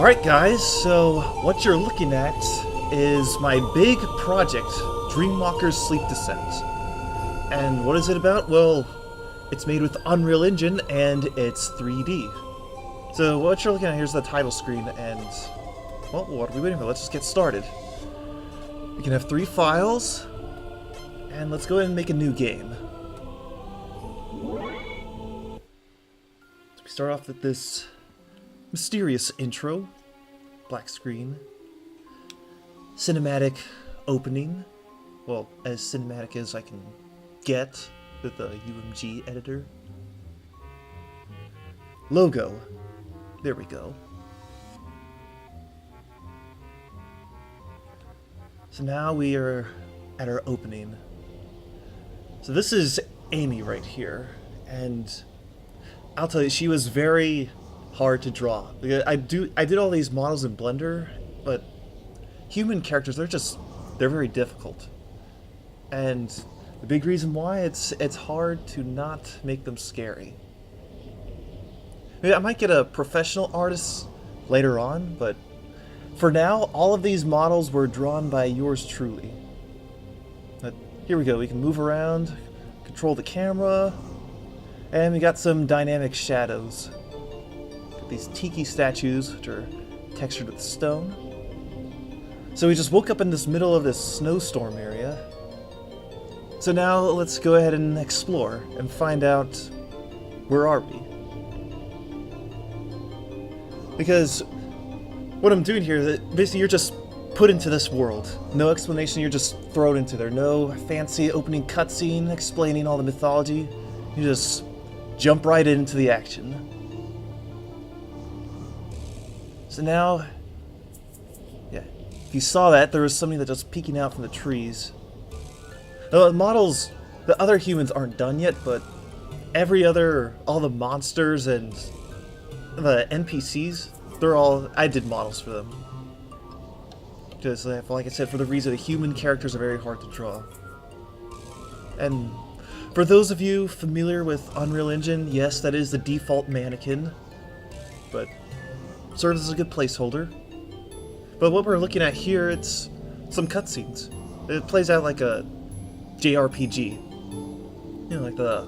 Alright guys, so what you're looking at is my big project, Dreamwalkers Sleep Descent. And what is it about? Well, it's made with Unreal Engine and it's 3D. So what you're looking at, here's the title screen, and well, what are we waiting for? Let's just get started. We can have 3 files, and let's go ahead and make a new game. So we start off with this mysterious intro, black screen, cinematic opening, well, as cinematic as I can get with the UMG editor. Logo, there we go. So now we are at our opening. So this is Amy right here, and I'll tell you, she was very hard to draw. I did all these models in Blender, but human characters, they're very difficult. And the big reason why, it's hard to not make them scary. I might get a professional artist later on, but for now, all of these models were drawn by yours truly. But here we go, we can move around, control the camera, and we got some dynamic shadows. These tiki statues, which are textured with stone. So we just woke up in this middle of this snowstorm area. So now let's go ahead and explore and find out, where are we? Because what I'm doing here is that basically you're just put into this world. No explanation, you're just thrown into there. No fancy opening cutscene explaining all the mythology. You just jump right into the action. So now, yeah, if you saw that, there was something that was peeking out from the trees. The models, the other humans aren't done yet, but all the monsters and the NPCs, I did models for them. Because, like I said, for the reason the human characters are very hard to draw. And for those of you familiar with Unreal Engine, yes, that is the default mannequin, but serves as a good placeholder. But what we're looking at here, it's some cutscenes. It plays out like a JRPG. You know, like the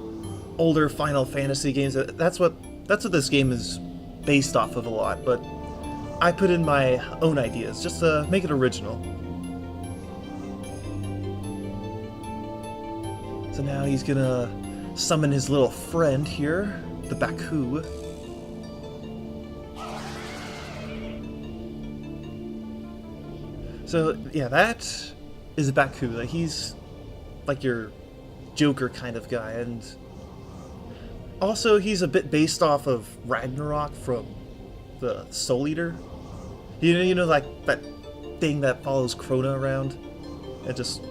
older Final Fantasy games. That's what this game is based off of a lot, but I put in my own ideas just to make it original. So now he's gonna summon his little friend here, the Baku. So, yeah, that is Baku. Like, he's like your Joker kind of guy, and also he's a bit based off of Ragnarok from the Soul Eater. You know, like that thing that follows Krona around and just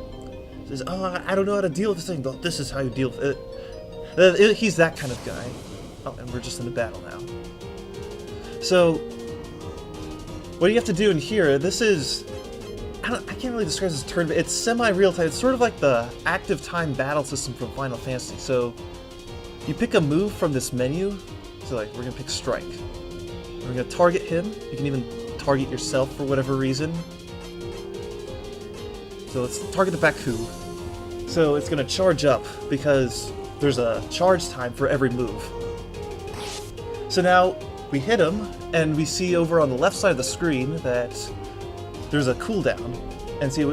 says, "Oh, I don't know how to deal with this thing." This is how you deal with it. He's that kind of guy. Oh, and we're just in a battle now. So, what you have to do in here, this is, I can't really describe this as a tournament. It's semi-real-time. It's sort of like the active time battle system from Final Fantasy. So you pick a move from this menu. So like, we're going to pick Strike. We're going to target him. You can even target yourself for whatever reason. So let's target the Baku. So it's going to charge up because there's a charge time for every move. So now we hit him, and we see over on the left side of the screen that there's a cooldown, and see,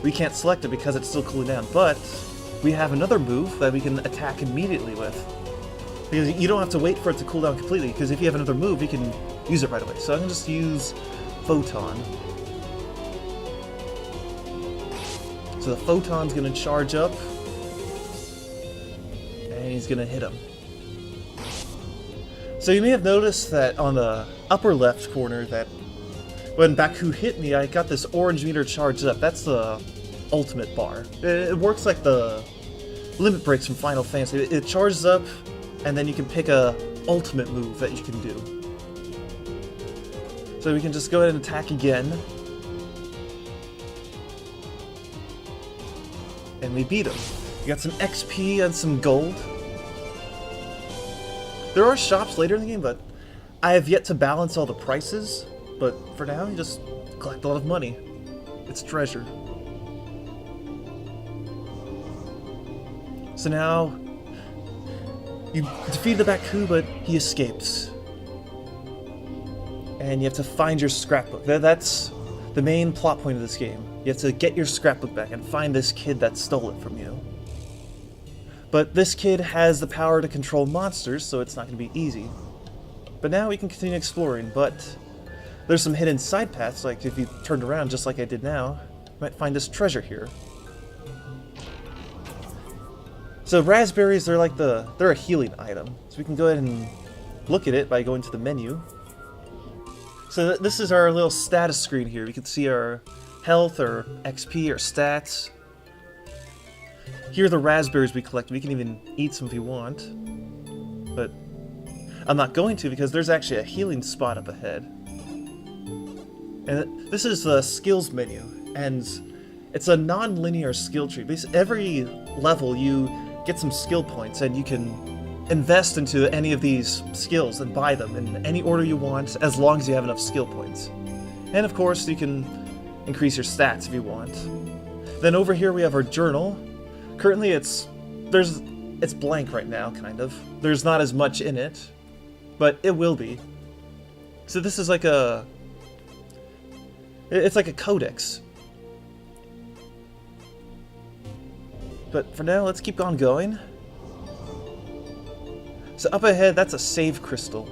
we can't select it because it's still cooling down, but we have another move that we can attack immediately with. Because you don't have to wait for it to cool down completely, because if you have another move, you can use it right away. So I'm going to just use Photon. So the Photon's going to charge up, and he's going to hit him. So you may have noticed that on the upper left corner that when Baku hit me, I got this orange meter charged up. That's the ultimate bar. It works like the limit breaks from Final Fantasy. It charges up, and then you can pick a ultimate move that you can do. So we can just go ahead and attack again. And we beat him. We got some XP and some gold. There are shops later in the game, but I have yet to balance all the prices. but for now, you just collect a lot of money. It's treasure. So now, you defeat the Baku, but he escapes. And you have to find your scrapbook. That's the main plot point of this game. You have to get your scrapbook back and find this kid that stole it from you. But this kid has the power to control monsters, so it's not going to be easy. But now we can continue exploring, but there's some hidden side paths, like if you turned around just like I did now, you might find this treasure here. So raspberries, they're a healing item. So we can go ahead and look at it by going to the menu. So this is our little status screen here. We can see our health, or XP, or stats. Here are the raspberries we collect. We can even eat some if we want. But I'm not going to because there's actually a healing spot up ahead. And this is the skills menu. And it's a non-linear skill tree. Basically, every level you get some skill points and you can invest into any of these skills and buy them in any order you want as long as you have enough skill points. And of course, you can increase your stats if you want. Then over here we have our journal. Currently it's blank right now, kind of. There's not as much in it, but it will be. So this is like it's like a codex. But for now, let's keep on going. So up ahead, that's a save crystal.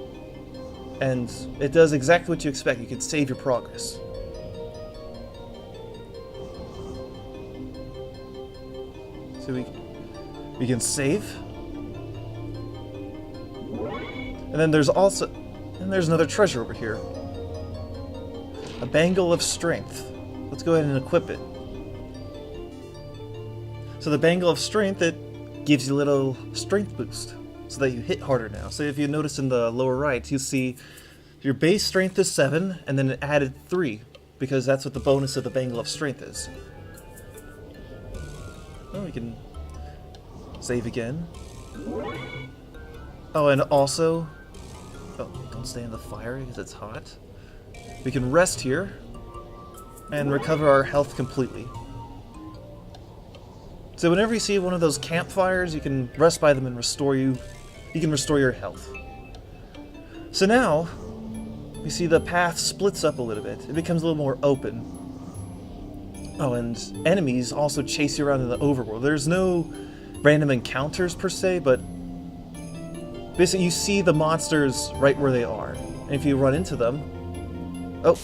And it does exactly what you expect. You can save your progress. So we can save. And then there's another treasure over here. A bangle of strength. Let's go ahead and equip it. So the bangle of strength, it gives you a little strength boost so that you hit harder now. So if you notice in the lower right, you see your base strength is 7 and then it added 3 because that's what the bonus of the bangle of strength is. Oh, we can save again. Oh, and also, don't stay in the fire because it's hot. We can rest here and recover our health completely. So whenever you see one of those campfires, you can rest by them and you can restore your health. So now, we see the path splits up a little bit. It becomes a little more open. Oh, and enemies also chase you around in the overworld. There's no random encounters per se, but basically you see the monsters right where they are. And if you run into them... Oh.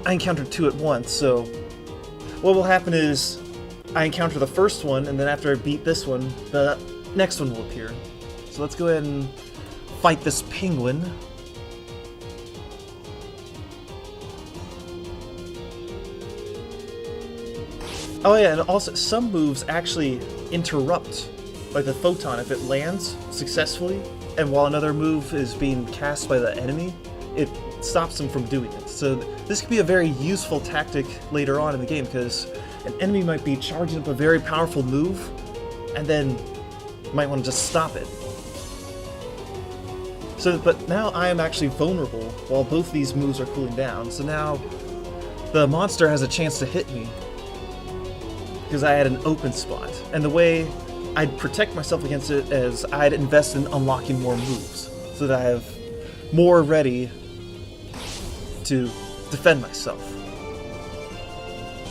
I encountered 2 at once, so... What will happen is, I encounter the first one, and then after I beat this one, the next one will appear. So let's go ahead and fight this penguin. Oh yeah, and also some moves actually interrupt, like the photon, if it lands successfully, and while another move is being cast by the enemy, it stops them from doing it. So this could be a very useful tactic later on in the game, because an enemy might be charging up a very powerful move, and then you might want to just stop it. So, but now I am actually vulnerable while both these moves are cooling down, so now the monster has a chance to hit me, because I had an open spot. And the way I'd protect myself against it is I'd invest in unlocking more moves, so that I have more ready to defend myself.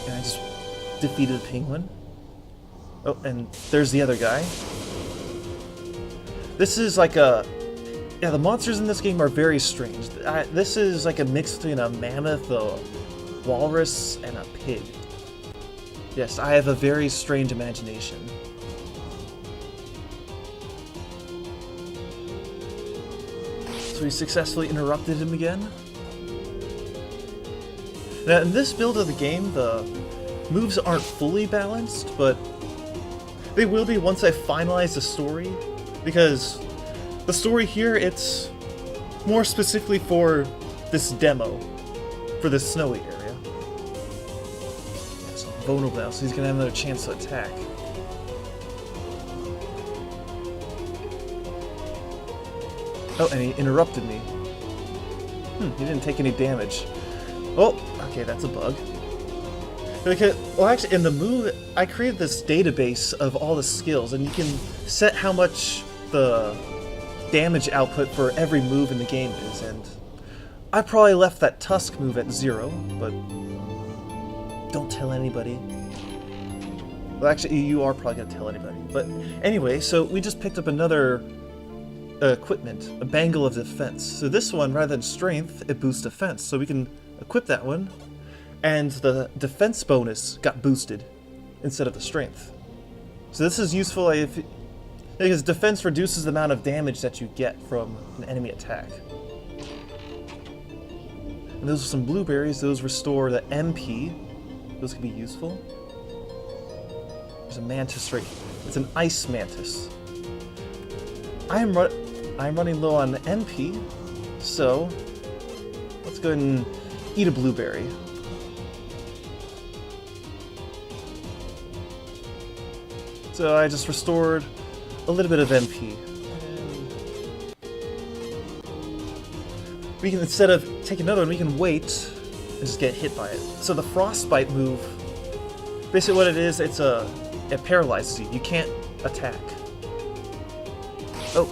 And I just defeated a penguin. Oh, and there's the other guy. This is like a... Yeah, the monsters in this game are very strange. This is like a mix between a mammoth, a walrus, and a pig. Yes, I have a very strange imagination. So we successfully interrupted him again. Now, in this build of the game, the moves aren't fully balanced, but they will be once I finalize the story, because the story here, it's more specifically for this demo, for this snowy area. It's vulnerable now, so he's gonna have another chance to attack. Oh, and he interrupted me. He didn't take any damage. Oh, okay, that's a bug. Okay, well, actually, in the move, I created this database of all the skills, and you can set how much the damage output for every move in the game is, and I probably left that Tusk move at 0, but don't tell anybody. Well, actually, you are probably going to tell anybody. But anyway, so we just picked up another equipment, a Bangle of Defense. So this one, rather than Strength, it boosts Defense. So we can equip that one, and the Defense bonus got boosted instead of the Strength. So this is useful because Defense reduces the amount of damage that you get from an enemy attack. And those are some blueberries. Those restore the MP. Those can be useful. There's a mantis right here. It's an ice mantis. I'm running low on MP, so let's go ahead and eat a blueberry. So I just restored a little bit of MP. We can, instead of take another one, we can wait and just get hit by it. So the frostbite move, basically what it is, it paralyzes you. You can't attack. Oh,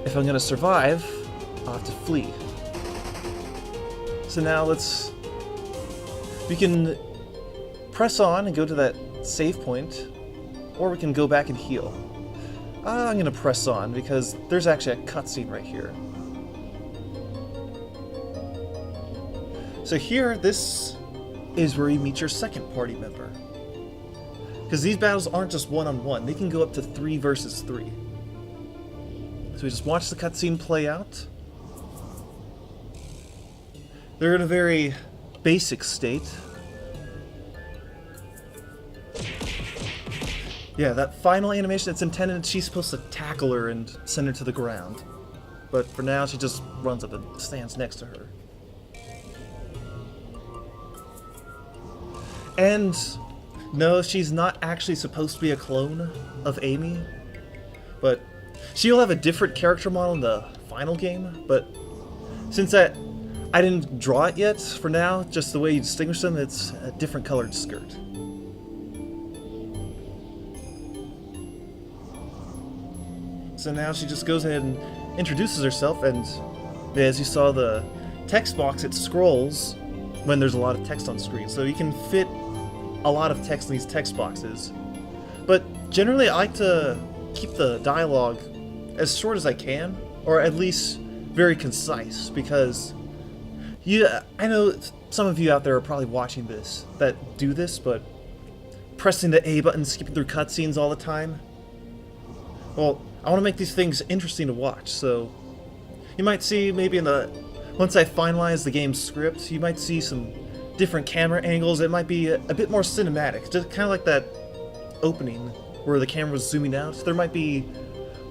if I'm gonna survive, I'll have to flee. So now we can press on and go to that save point, or we can go back and heal. I'm gonna press on because there's actually a cutscene right here. So here, this is where you meet your second party member. Because these battles aren't just one-on-one, they can go up to 3 versus 3. So we just watch the cutscene play out. They're in a very basic state. Yeah, that final animation, it's intended, she's supposed to tackle her and send her to the ground. But for now, she just runs up and stands next to her. And no, she's not actually supposed to be a clone of Amy, but she'll have a different character model in the final game, but since I didn't draw it yet, for now, just the way you distinguish them, it's a different colored skirt. So now she just goes ahead and introduces herself, and as you saw the text box, it scrolls when there's a lot of text on screen, so you can fit a lot of text in these text boxes. But generally I like to keep the dialogue as short as I can, or at least very concise, because I know some of you out there are probably watching this that do this, but pressing the A button, skipping through cutscenes all the time. Well, I want to make these things interesting to watch, so you might see maybe once I finalize the game's script, you might see some different camera angles. It might be a bit more cinematic, just kind of like that opening where the camera's zooming out. There might be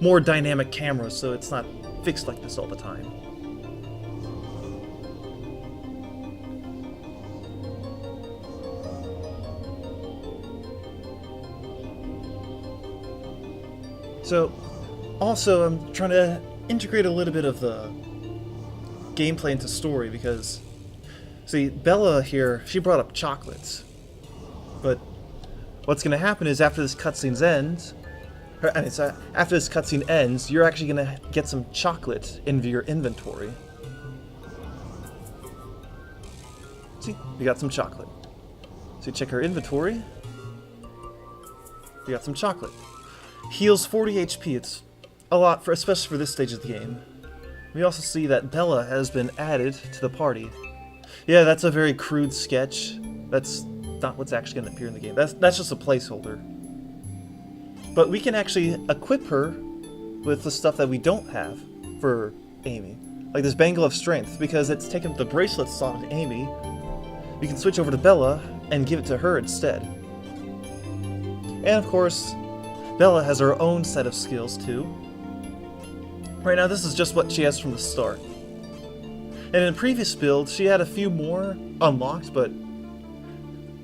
more dynamic cameras, so it's not fixed like this all the time. So, also, I'm trying to integrate a little bit of the gameplay into story, because see, Bella here, she brought up chocolates. But what's going to happen is after this cutscene ends, you're actually going to get some chocolate into your inventory. See, we got some chocolate. So you check her inventory. We got some chocolate. Heals 40 HP. It's a lot, especially for this stage of the game. We also see that Bella has been added to the party. Yeah, that's a very crude sketch. That's not what's actually going to appear in the game. That's just a placeholder. But we can actually equip her with the stuff that we don't have for Amy. Like this Bangle of Strength, because it's taken the bracelets off of Amy. We can switch over to Bella and give it to her instead. And of course, Bella has her own set of skills too. Right now, this is just what she has from the start. And in the previous build, she had a few more unlocked, but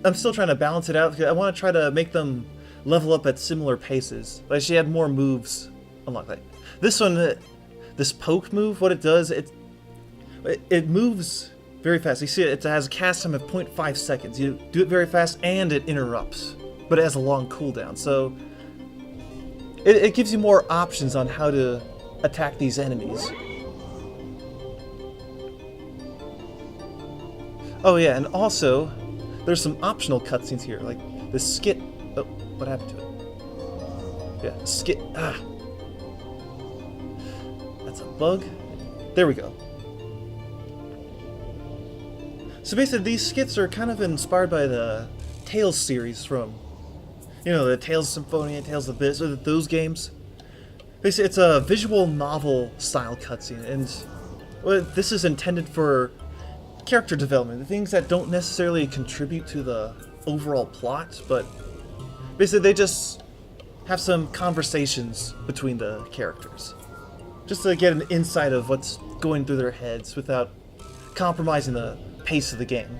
I'm still trying to balance it out because I want to try to make them level up at similar paces. Like, she had more moves unlocked. Like this one, this poke move, what it does, It moves very fast. You see it has a cast time of 0.5 seconds. You do it very fast and it interrupts, but it has a long cooldown. So it gives you more options on how to attack these enemies. Oh yeah, and also there's some optional cutscenes here, like the skit. Oh, what happened to it? Yeah, skit. Ah, that's a bug. There we go. So basically, these skits are kind of inspired by the Tales series from, you know, the Tales of Symphonia, Tales of this, or those games. Basically, it's a visual novel style cutscene, and well, this is intended for character development, the things that don't necessarily contribute to the overall plot, but basically they just have some conversations between the characters, just to get an insight of what's going through their heads without compromising the pace of the game.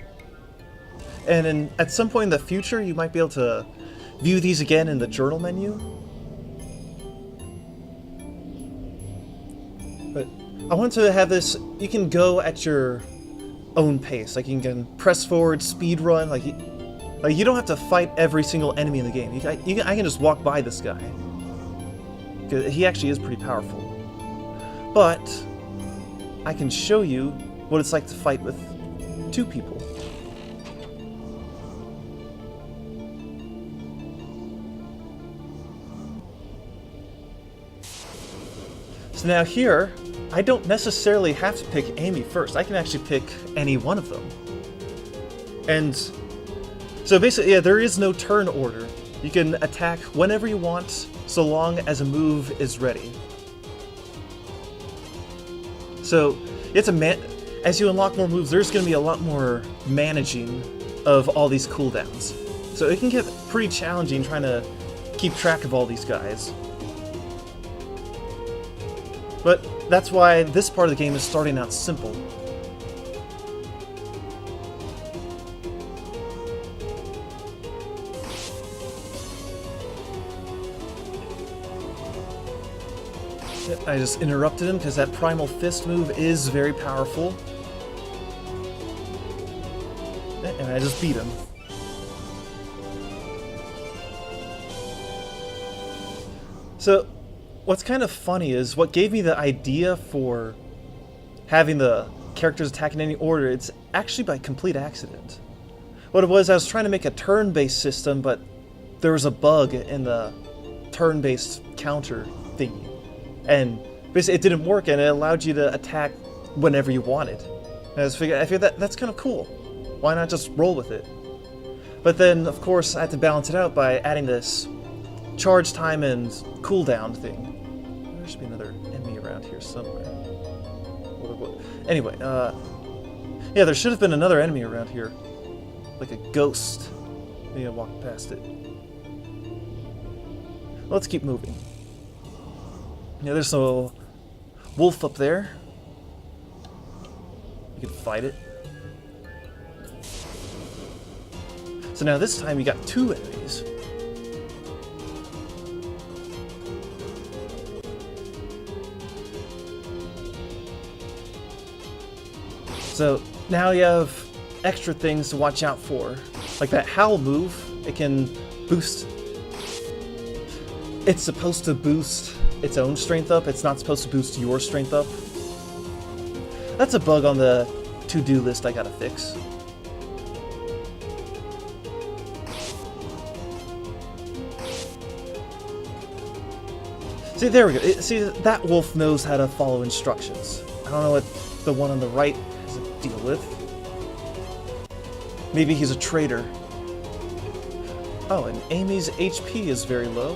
And at some point in the future, you might be able to view these again in the journal menu. But I want to have this, you can go at your own pace. Like you can press forward, speed run. Like you don't have to fight every single enemy in the game. I can just walk by this guy. He actually is pretty powerful. But I can show you what it's like to fight with two people. So now here, I don't necessarily have to pick Amy first. I can actually pick any one of them. And so basically, yeah, there is no turn order. You can attack whenever you want, so long as a move is ready. So you have to as you unlock more moves, there's going to be a lot more managing of all these cooldowns. So it can get pretty challenging trying to keep track of all these guys. But that's why this part of the game is starting out simple. I just interrupted him because that Primal Fist move is very powerful. And I just beat him. So, what's kind of funny is what gave me the idea for having the characters attack in any order, it's actually by complete accident. What it was, I was trying to make a turn-based system, but there was a bug in the turn-based counter thingy. And basically it didn't work, and it allowed you to attack whenever you wanted. And I figured that's kind of cool. Why not just roll with it? But then, of course, I had to balance it out by adding this charge time and cooldown thing. There should be another enemy around here somewhere. Anyway, yeah, there should have been another enemy around here. Like a ghost. Maybe I walked past it. Let's keep moving. Yeah, there's a wolf up there. You can fight it. So now this time you got two enemies. So now you have extra things to watch out for. Like that howl move, it can boost. It's supposed to boost its own strength up. It's not supposed to boost your strength up. That's a bug on the to-do list I gotta fix. See, there we go. See, that wolf knows how to follow instructions. I don't know what the one on the right has to deal with. Maybe he's a traitor. Oh, and Amy's HP is very low.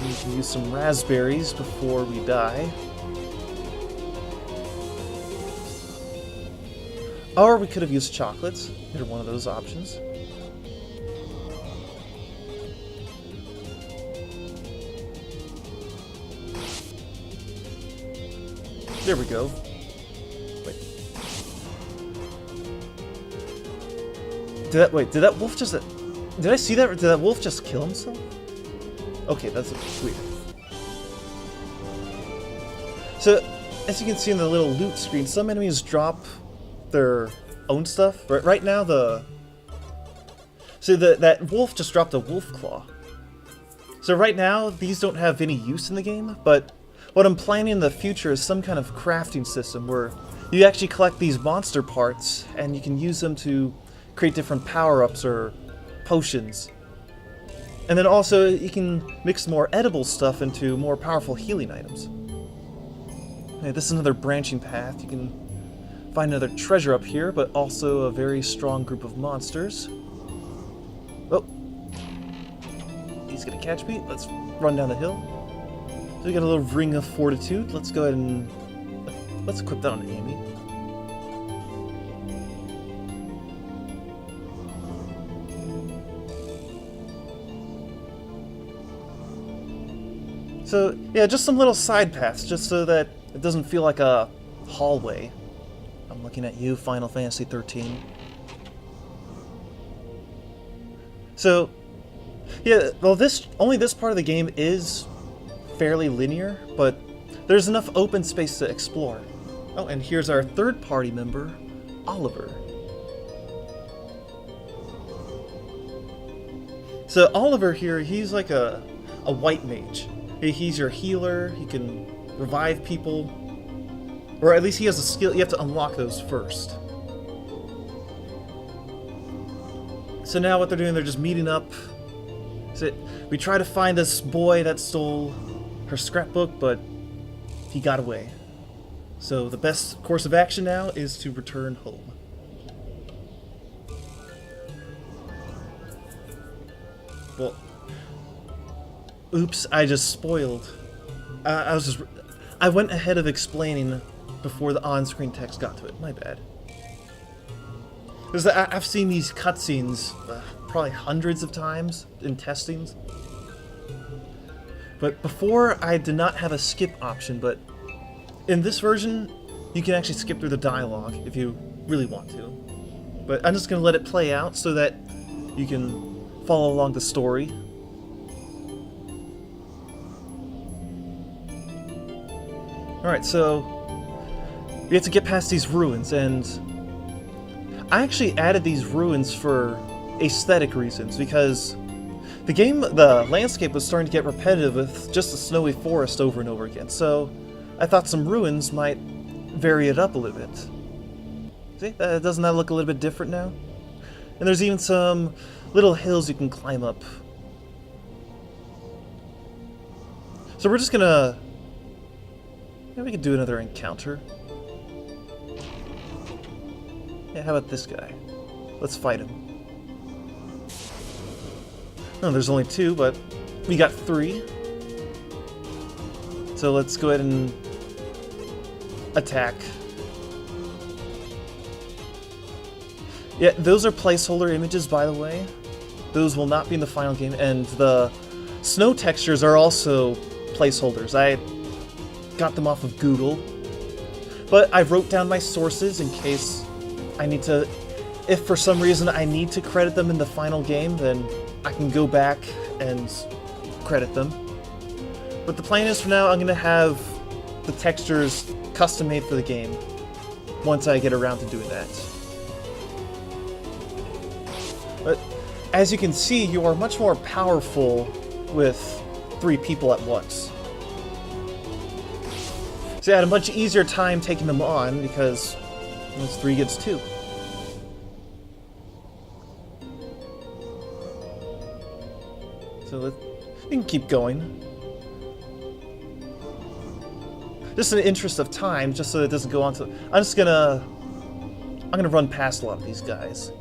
We can use some raspberries before we die. Or we could have used chocolates. Either one of those options. There we go. Wait. Did that wolf just... Did I see that? Did that wolf just kill himself? Okay, that's weird. So, as you can see in the little loot screen, some enemies drop their own stuff. Right now, that wolf just dropped a wolf claw. So right now, these don't have any use in the game, but what I'm planning in the future is some kind of crafting system where you actually collect these monster parts and you can use them to create different power-ups or potions. And then also, you can mix more edible stuff into more powerful healing items. Okay, this is another branching path. You can find another treasure up here, but also a very strong group of monsters. Oh. He's gonna catch me. Let's run down the hill. So we got a little ring of fortitude. Let's go ahead and... let's equip that on Amy. So, yeah, just some little side paths, just so that it doesn't feel like a hallway. I'm looking at you, Final Fantasy 13. So, yeah, well, only this part of the game is fairly linear, but there's enough open space to explore. Oh, and here's our third party member, Oliver. So Oliver here, he's like a white mage. He's your healer, he can revive people, or at least he has a skill. You have to unlock those first. So now what they're doing, they're just meeting up. So we try to find this boy that stole her scrapbook, but he got away. So the best course of action now is to return home. Well, oops, I just spoiled. I went ahead of explaining before the on-screen text got to it. My bad. Because I've seen these cutscenes probably hundreds of times in testings. But before, I did not have a skip option, but in this version, you can actually skip through the dialogue if you really want to. But I'm just going to let it play out so that you can follow along the story. Alright, so we have to get past these ruins, and I actually added these ruins for aesthetic reasons, because the landscape was starting to get repetitive with just a snowy forest over and over again, so I thought some ruins might vary it up a little bit. See, doesn't that look a little bit different now? And there's even some little hills you can climb up. So we're just gonna... yeah, we could do another encounter. Yeah, how about this guy? Let's fight him. Oh, there's only two, but we got three. So let's go ahead and attack. Yeah, those are placeholder images, by the way. Those will not be in the final game, and the snow textures are also placeholders. I got them off of Google, but I wrote down my sources in case I need to, if for some reason I need to credit them in the final game, then I can go back and credit them. But the plan is, for now, I'm going to have the textures custom made for the game once I get around to doing that. But as you can see, you are much more powerful with 3 people at once. So I had a much easier time taking them on because it's 3 against 2. So we can keep going. Just in the interest of time, just so it doesn't go on to... I'm gonna run past a lot of these guys.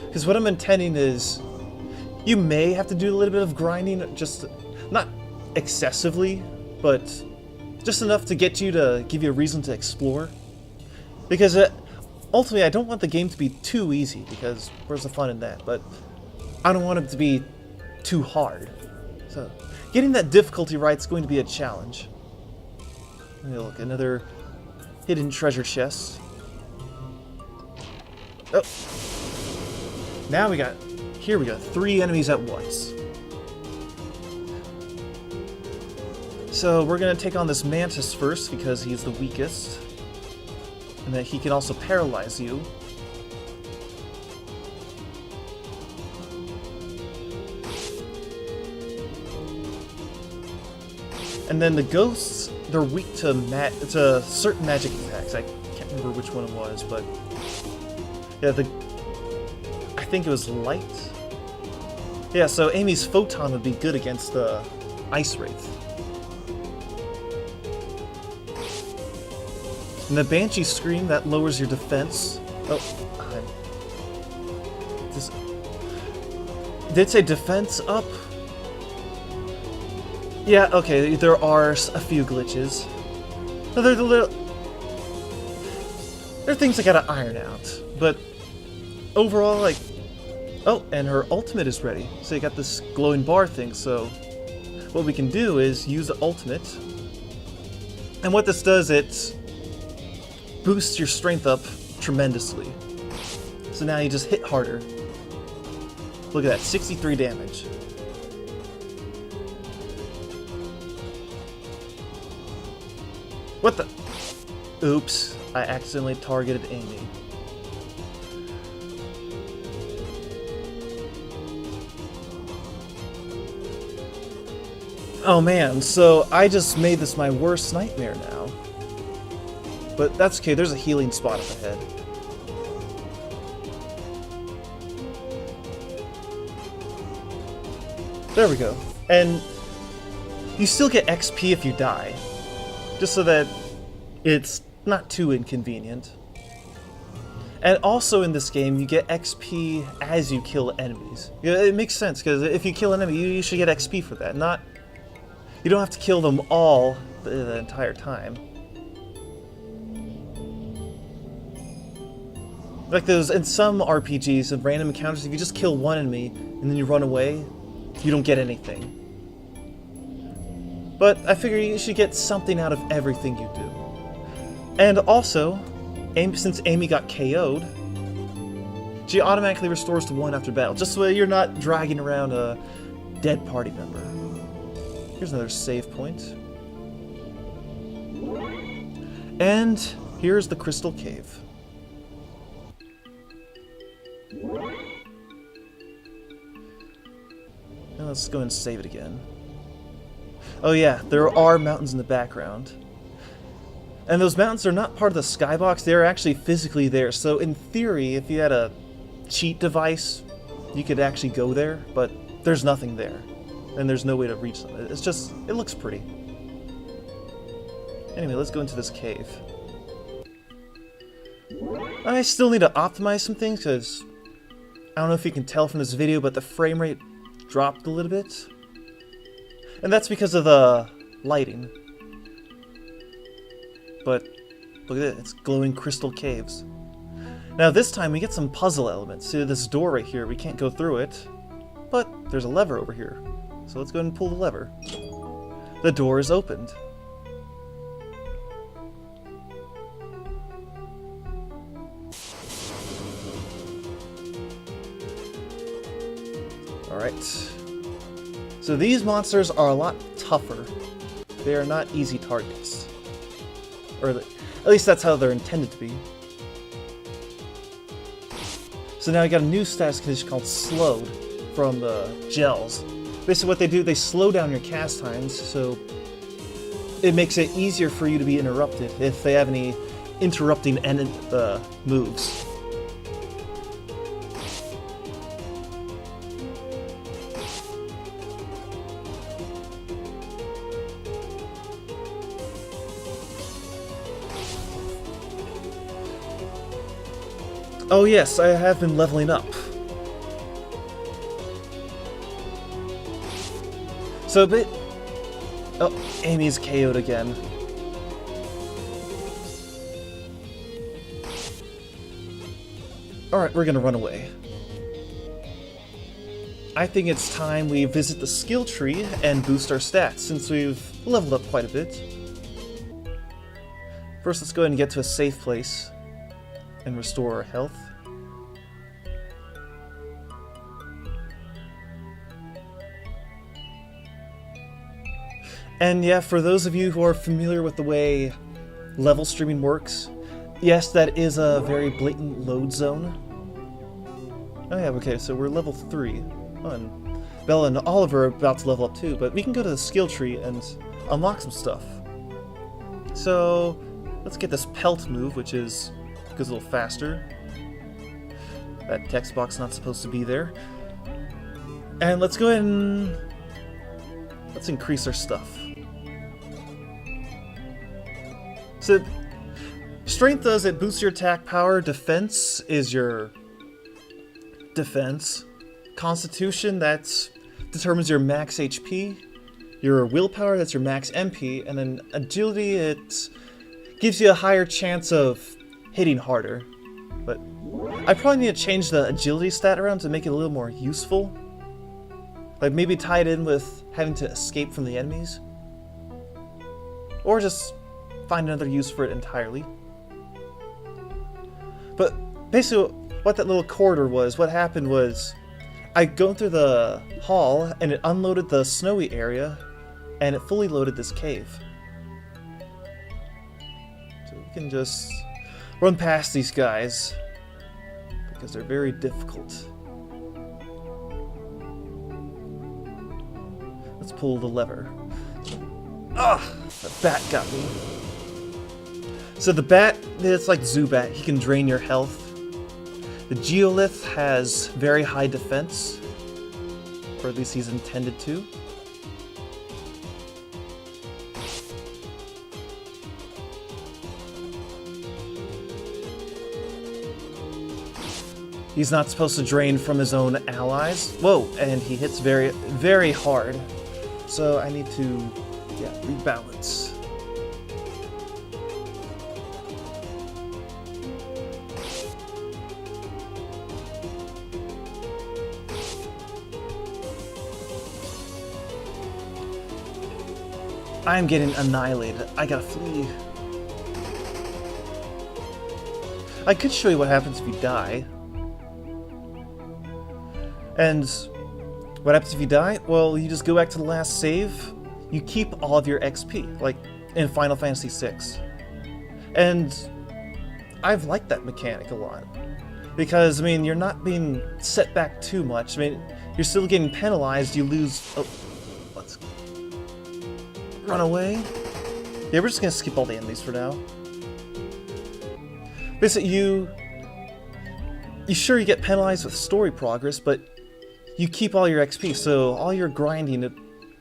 Because what I'm intending is, you may have to do a little bit of grinding, just not excessively, but just enough to get you to give you a reason to explore. Because ultimately, I don't want the game to be too easy, because where's the fun in that? But I don't want it to be too hard. So getting that difficulty right is going to be a challenge. Look, another hidden treasure chest. Oh. Now here we got 3 enemies at once. So we're gonna take on this Mantis first because he's the weakest. And then he can also paralyze you. And then the ghosts, they're weak to certain magic attacks. I can't remember which one it was, but yeah, I think it was light. Yeah, so Amy's photon would be good against the ice wraith. And the Banshee Scream, that lowers your defense. Oh, did it say defense up? Yeah, okay, there are a few glitches. They're things I gotta iron out, but overall, like... Oh, and her ultimate is ready. So you got this glowing bar thing, so... What we can do is use the ultimate. And what this does, it boosts your strength up tremendously. So now you just hit harder. Look at that, 63 damage. What the? Oops, I accidentally targeted Amy. Oh man, so I just made this my worst nightmare now. But that's okay, there's a healing spot up ahead. There we go. And you still get XP if you die. Just so that it's not too inconvenient. And also in this game, you get XP as you kill enemies. Yeah, it makes sense, because if you kill an enemy, you should get XP for that. Not... You don't have to kill them all the entire time. Like those, in some RPGs and random encounters, if you just kill one enemy and then you run away, you don't get anything. But I figure you should get something out of everything you do. And also, since Amy got KO'd, she automatically restores to 1 after battle, just so you're not dragging around a dead party member. Here's another save point. And here's the Crystal Cave. Now let's go and save it again. Oh yeah, there are mountains in the background. And those mountains are not part of the skybox, they're actually physically there. So in theory, if you had a cheat device, you could actually go there, but there's nothing there. And there's no way to reach them. It's just, it looks pretty. Anyway, let's go into this cave. I still need to optimize some things, because I don't know if you can tell from this video, but the frame rate dropped a little bit. And that's because of the lighting. But look at it, it's glowing crystal caves. Now this time we get some puzzle elements. See this door right here, we can't go through it, but there's a lever over here. So let's go ahead and pull the lever. The door is opened. Alright. So these monsters are a lot tougher. They are not easy targets. Or at least that's how they're intended to be. So now we got a new status condition called Slowed from the gels. Basically what they do, they slow down your cast times, so it makes it easier for you to be interrupted if they have any interrupting moves. Oh yes, I have been leveling up. So a bit... Oh, Amy's KO'd again. Alright, we're gonna run away. I think it's time we visit the skill tree and boost our stats, since we've leveled up quite a bit. First, let's go ahead and get to a safe place and restore our health. And yeah, for those of you who are familiar with the way level streaming works, yes, that is a very blatant load zone. Oh yeah, okay, so we're level 3. Oh, and Bella and Oliver are about to level up too, but we can go to the skill tree and unlock some stuff. So, let's get this pelt move, which goes a little faster. That text box not supposed to be there. And let's go ahead and let's increase our stuff. So, strength does it boosts your attack power. Defense is your defense. Constitution, that determines your max HP. Your willpower, that's your max MP. And then agility, it gives you a higher chance of hitting harder. But I probably need to change the agility stat around to make it a little more useful. Like maybe tie it in with having to escape from the enemies. Or just find another use for it entirely. But basically what that little corridor was, what happened was I go through the hall and it unloaded the snowy area and it fully loaded this cave. So we can just run past these guys because they're very difficult. Let's pull the lever. Ah, the bat got me. So the bat, it's like Zubat. He can drain your health. The Geolith has very high defense, or at least he's intended to. He's not supposed to drain from his own allies. Whoa, and he hits very, very hard. So I need to, rebalance. I'm getting annihilated. I gotta flee. I could show you what happens if you die. And what happens if you die? Well, you just go back to the last save. You keep all of your XP, like in Final Fantasy VI. And I've liked that mechanic a lot. Because, I mean, you're not being set back too much. I mean, you're still getting penalized. You lose... Oh, let's run away. Yeah, we're just gonna skip all the enemies for now. Basically, you sure you get penalized with story progress, but you keep all your XP, so all your grinding, it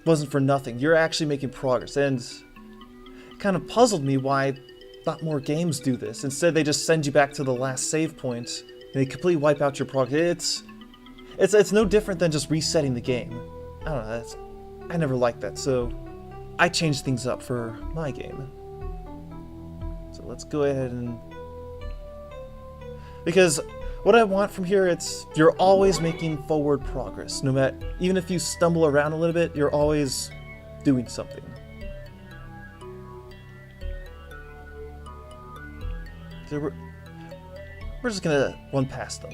wasn't for nothing. You're actually making progress, and it kind of puzzled me why not more games do this. Instead, they just send you back to the last save point, and they completely wipe out your progress. It's no different than just resetting the game. I don't know, I never liked that, so I changed things up for my game. So let's go ahead and... Because what I want from here, you're always making forward progress. No matter, even if you stumble around a little bit, you're always doing something. So we're just gonna run past them.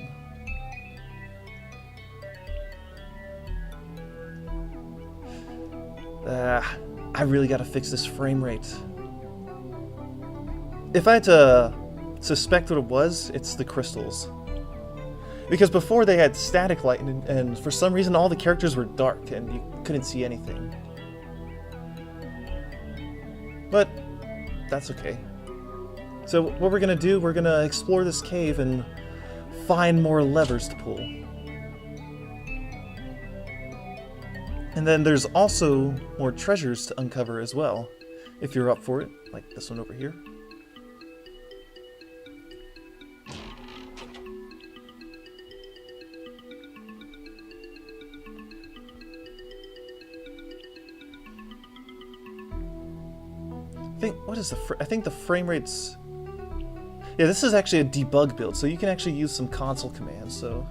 I really gotta fix this frame rate. If I had to suspect what it was, it's the crystals. Because before they had static light, and for some reason all the characters were dark and you couldn't see anything. But that's okay. So what we're gonna do, we're gonna explore this cave and find more levers to pull. And then there's also more treasures to uncover as well, if you're up for it, like this one over here. I think the frame rate's... Yeah, this is actually a debug build, so you can actually use some console commands, so...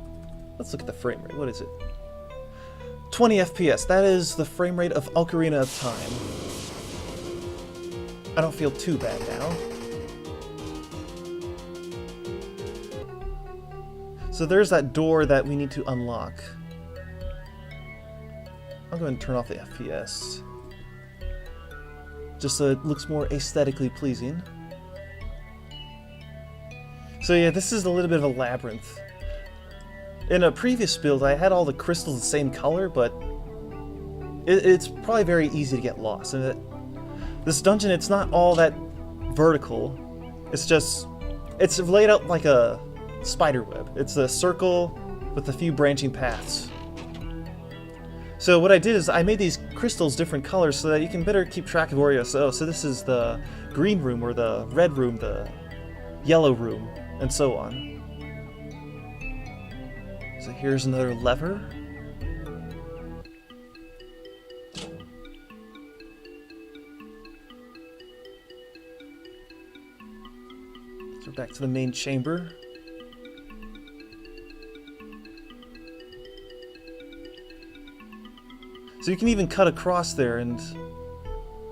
Let's look at the frame rate. What is it? 20 FPS. That is the frame rate of Ocarina of Time. I don't feel too bad now. So there's that door that we need to unlock. I'll go ahead and turn off the FPS. just so it looks more aesthetically pleasing. So yeah, this is a little bit of a labyrinth. In a previous build, I had all the crystals the same color, but it's probably very easy to get lost. And this dungeon, it's not all that vertical. It's laid out like a spider web. It's a circle with a few branching paths. So what I did is I made these crystals different colors so that you can better keep track of where you are. So this is the green room, or the red room, the yellow room, and so on. So here's another lever. So back to the main chamber. So you can even cut across there, and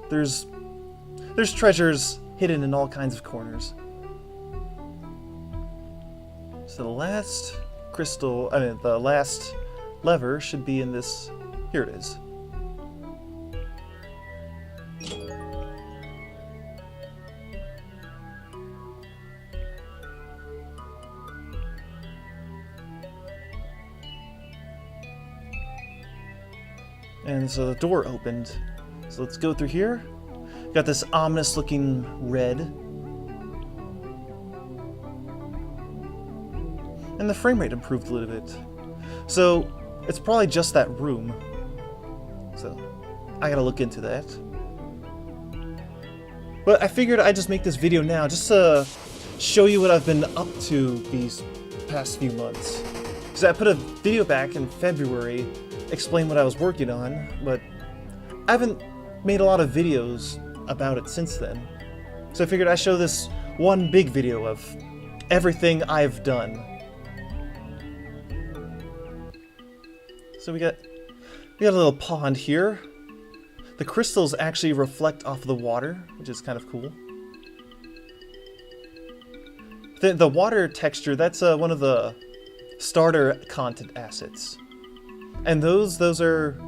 there's treasures hidden in all kinds of corners. So the last the last lever should be in this. Here it is. And so the door opened. So let's go through here. Got this ominous looking red. And the frame rate improved a little bit. So it's probably just that room. So I gotta look into that. But I figured I'd just make this video now just to show you what I've been up to these past few months. Because I put a video back in February explain what I was working on, but I haven't made a lot of videos about it since then. So I figured I'd show this one big video of everything I've done. So we got a little pond here. The crystals actually reflect off the water, which is kind of cool. The water texture, that's one of the starter content assets. And those are,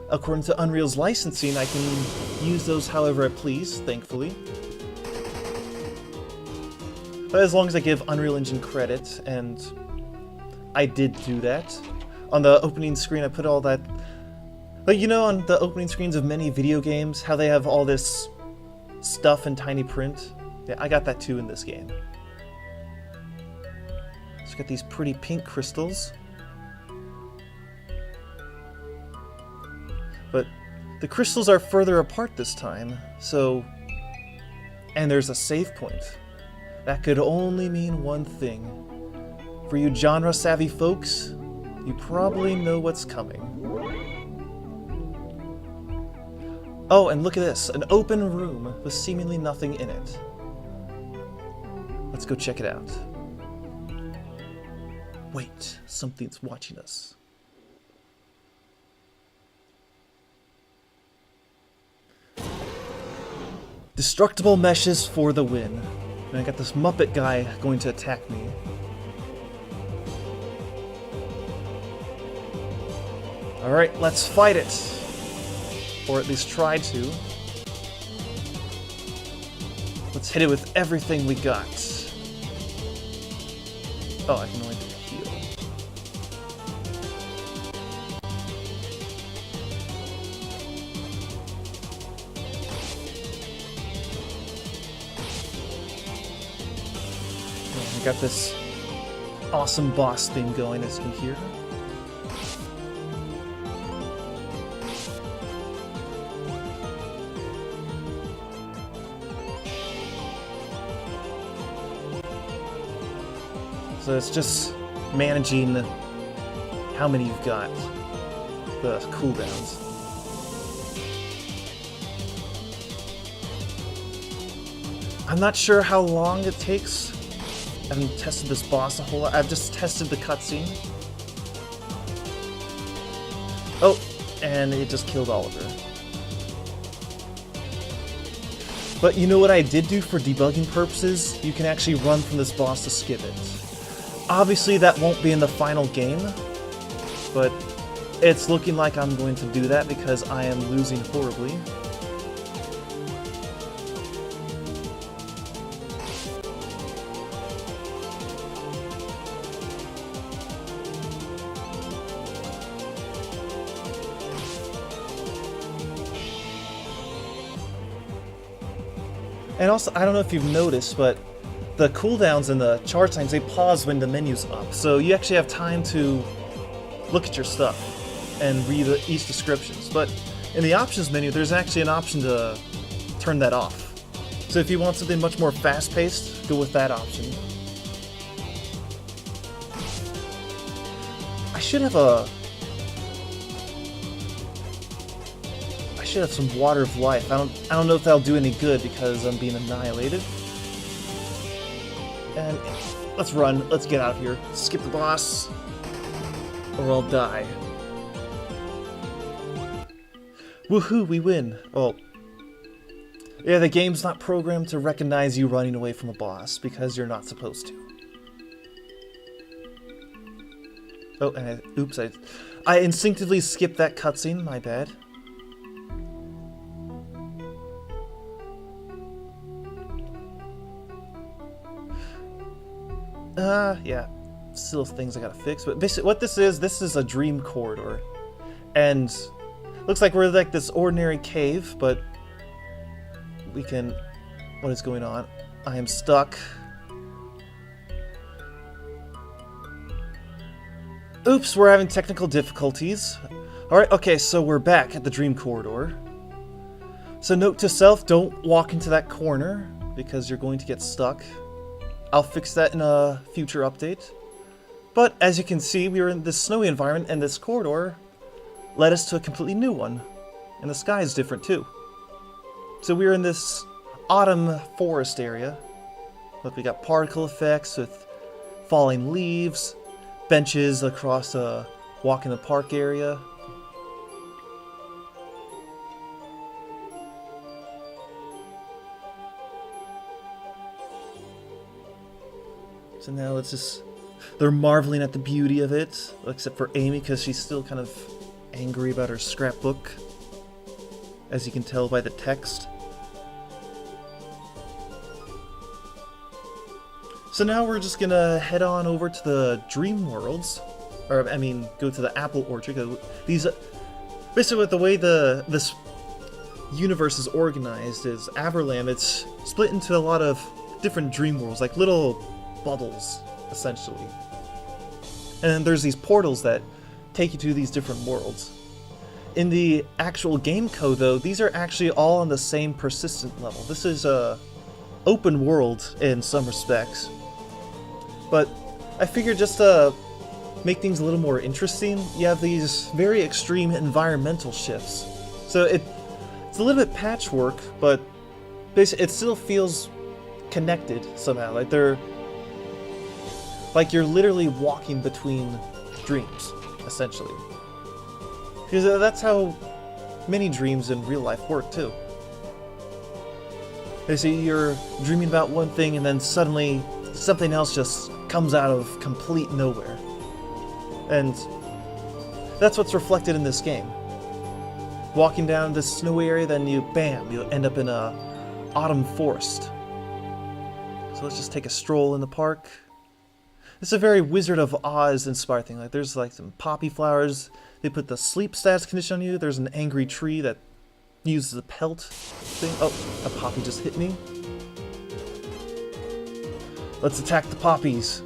according to Unreal's licensing, I can use those however I please, thankfully. But as long as I give Unreal Engine credit, and I did do that. On the opening screen, I put all that... Like, you know, on the opening screens of many video games, how they have all this stuff in tiny print? Yeah, I got that too in this game. So we got these pretty pink crystals. But the crystals are further apart this time, so... And there's a save point. That could only mean one thing. For you genre-savvy folks, you probably know what's coming. Oh, and look at this. An open room with seemingly nothing in it. Let's go check it out. Wait, something's watching us. Destructible meshes for the win. And I got this Muppet guy going to attack me. Alright, let's fight it. Or at least try to. Let's hit it with everything we got. Oh, I can only do heal. We got this awesome boss theme going, as you can hear. So it's just managing how many you've got, the cooldowns. I'm not sure how long it takes. I haven't tested this boss a whole lot. I've just tested the cutscene. Oh, and it just killed Oliver. But you know what I did do for debugging purposes? You can actually run from this boss to skip it. Obviously that won't be in the final game, but it's looking like I'm going to do that because I am losing horribly. And also, I don't know if you've noticed, but the cooldowns and the charge times, they pause when the menu's up. So you actually have time to look at your stuff and read each descriptions. But in the options menu, there's actually an option to turn that off. So if you want something much more fast-paced, go with that option. I should have some Water of Life. I don't know if that'll do any good because I'm being annihilated. And let's run. Let's get out of here. Skip the boss, or I'll die. Woohoo, we win. Well, yeah, the game's not programmed to recognize you running away from a boss because you're not supposed to. Oh, and oops, I instinctively skipped that cutscene, my bad. Yeah, still things I gotta fix, but basically what this is a dream corridor. And looks like we're like this ordinary cave, but we can... What is going on? I am stuck. Oops, we're having technical difficulties. Alright, okay, so we're back at the dream corridor. So note to self, don't walk into that corner, because you're going to get stuck. I'll fix that in a future update. But as you can see, we were in this snowy environment, and this corridor led us to a completely new one. And the sky is different too. So we're in this autumn forest area. Look, we got particle effects with falling leaves, benches across a walk in the park area. So now it's just... They're marveling at the beauty of it, except for Amy, because she's still kind of angry about her scrapbook, as you can tell by the text. So now we're just gonna head on over to the Dream Worlds, or I mean, go to the Apple Orchard. These, basically, with the way this universe is organized, is Averland. It's split into a lot of different dream worlds, like little bubbles, essentially. And then there's these portals that take you to these different worlds. In the actual game code, though, these are actually all on the same persistent level. This is a open world in some respects. But I figured just to make things a little more interesting, you have these very extreme environmental shifts. So it's a little bit patchwork, but basically it still feels connected somehow. Like you're literally walking between dreams, essentially. Because that's how many dreams in real life work, too. Basically, you're dreaming about one thing, and then suddenly something else just comes out of complete nowhere. And that's what's reflected in this game. Walking down this snowy area, then you end up in a autumn forest. So let's just take a stroll in the park. It's a very Wizard of Oz inspired thing. Like there's like some poppy flowers. They put the sleep status condition on you. There's an angry tree that uses the pelt thing. Oh, a poppy just hit me. Let's attack the poppies.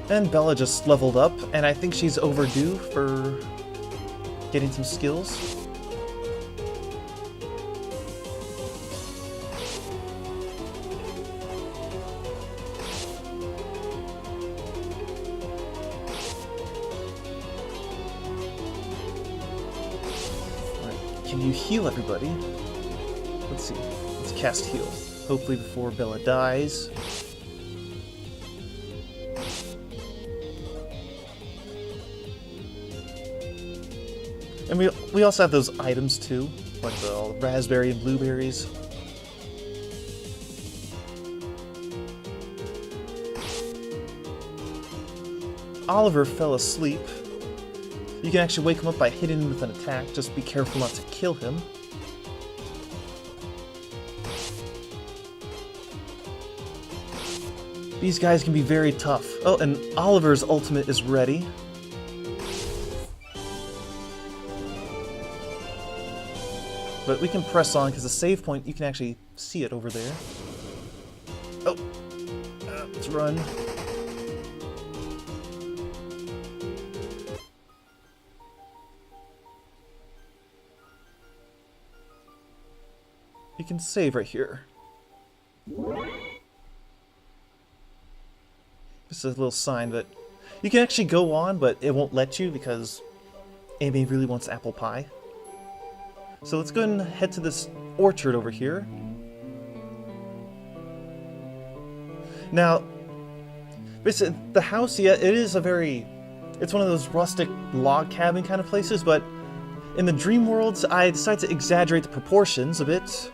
And Bella just leveled up, and I think she's overdue for getting some skills. Right. Can you heal everybody? Let's see. Let's cast heal. Hopefully before Bella dies. And we also have those items too, like the raspberry and blueberries. Oliver fell asleep. You can actually wake him up by hitting him with an attack. Just be careful not to kill him. These guys can be very tough. Oh, and Oliver's ultimate is ready. But we can press on, because the save point, you can actually see it over there. Oh! Let's run. You can save right here. Just a little sign that you can actually go on, but it won't let you because Amy really wants apple pie. So let's go ahead and head to this orchard over here. Now, basically, the house, yeah, it is it's one of those rustic log cabin kind of places, but in the dream worlds, I decided to exaggerate the proportions a bit.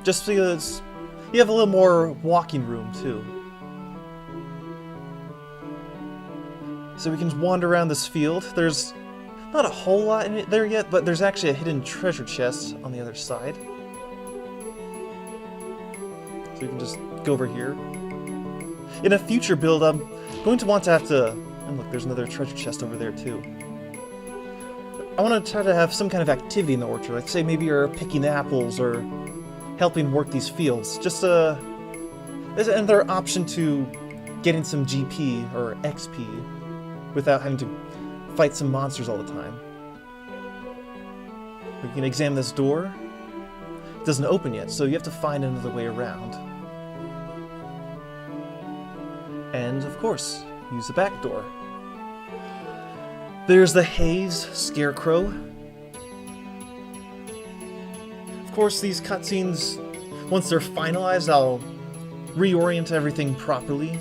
Just because you have a little more walking room, too. So we can wander around this field. There's not a whole lot in it there yet, but there's actually a hidden treasure chest on the other side. So we can just go over here. In a future build, I'm going to want to have to... And look, there's another treasure chest over there, too. I want to try to have some kind of activity in the orchard. Like, say, maybe you're picking apples or helping work these fields. Just there's another option to getting some GP or XP without having to fight some monsters all the time. We can examine this door. It doesn't open yet, so you have to find another way around. And, of course, use the back door. There's the Haze Scarecrow. Of course, these cutscenes, once they're finalized, I'll reorient everything properly.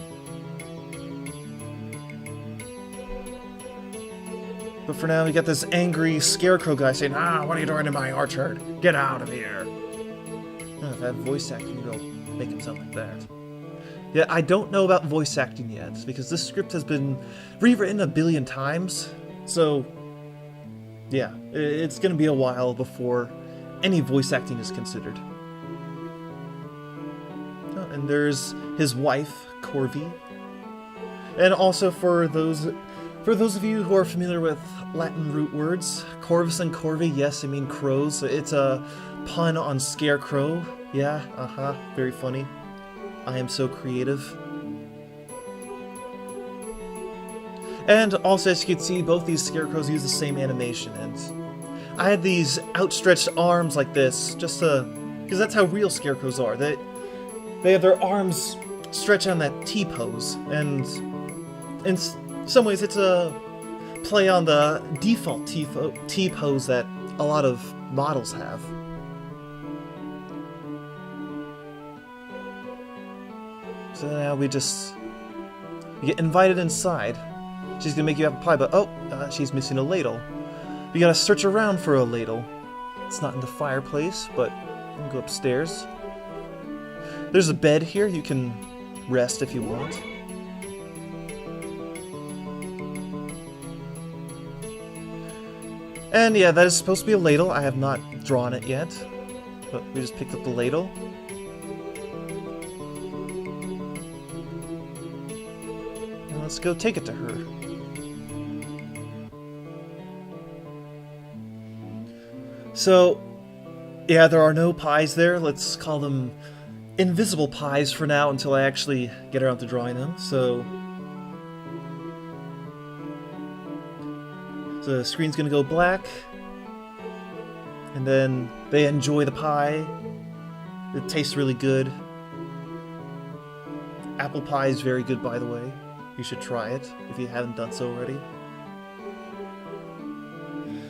But for now, we got this angry Scarecrow guy saying, what are you doing in my orchard? Get out of here. Oh, if I had voice acting, it'll make him sound like that. Yeah, I don't know about voice acting yet, because this script has been rewritten 1 billion times. So, yeah, it's going to be a while before any voice acting is considered. Oh, and there's his wife, Corvi. And also for those of you who are familiar with Latin root words, Corvus and Corvi, yes, I mean crows. It's a pun on scarecrow. Yeah, very funny. I am so creative. And also, as you can see, both these scarecrows use the same animation, and I had these outstretched arms like this, just because that's how real scarecrows are. They have their arms stretched on that T-pose, and in some ways it's a play on the default T-pose that a lot of models have. So now we get invited inside. She's gonna make you apple pie, but she's missing a ladle. You gotta search around for a ladle. It's not in the fireplace, but you can go upstairs. There's a bed here. You can rest if you want. And yeah, that is supposed to be a ladle. I have not drawn it yet, but we just picked up the ladle. And let's go take it to her. So, yeah, there are no pies there. Let's call them invisible pies for now until I actually get around to drawing them. So the screen's gonna go black, and then they enjoy the pie. It tastes really good. Apple pie is very good, by the way. You should try it if you haven't done so already.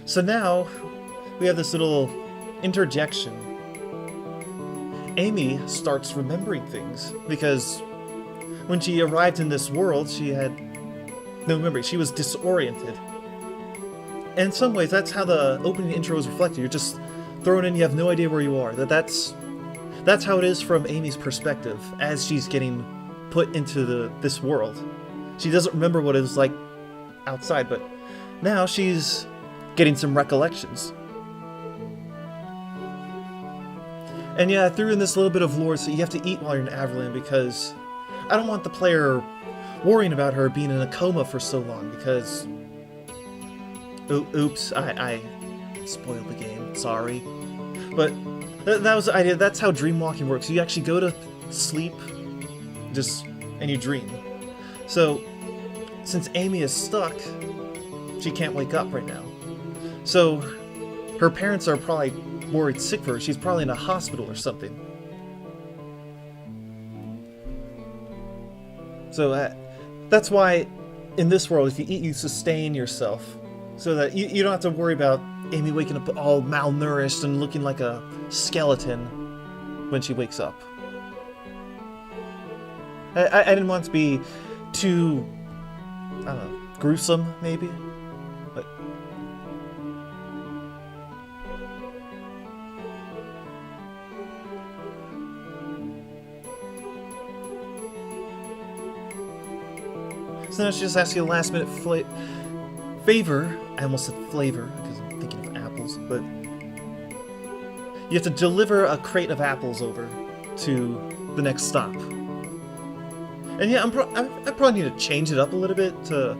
So now we have this little interjection. Amy starts remembering things because when she arrived in this world, she had no memory. She was disoriented. And in some ways, that's how the opening intro is reflected. You're just thrown in, you have no idea where you are. That's how it is from Amy's perspective as she's getting put into this world. She doesn't remember what it was like outside, but now she's getting some recollections. And yeah, I threw in this little bit of lore, so you have to eat while you're in Averland, because I don't want the player worrying about her being in a coma for so long, because... Oops, I spoiled the game, sorry. But that was the idea. That's how dreamwalking works. You actually go to sleep, and you dream. So, since Amy is stuck, she can't wake up right now. So, her parents are probably worried sick for her. She's probably in a hospital or something. So, that's why, in this world, if you eat, you sustain yourself. So that you don't have to worry about Amy waking up all malnourished and looking like a skeleton when she wakes up. I didn't want it to be too, I don't know, gruesome, maybe? But... So now she just asks you a last minute favor. I almost said flavor, because I'm thinking of apples, but you have to deliver a crate of apples over to the next stop. And yeah, I probably need to change it up a little bit to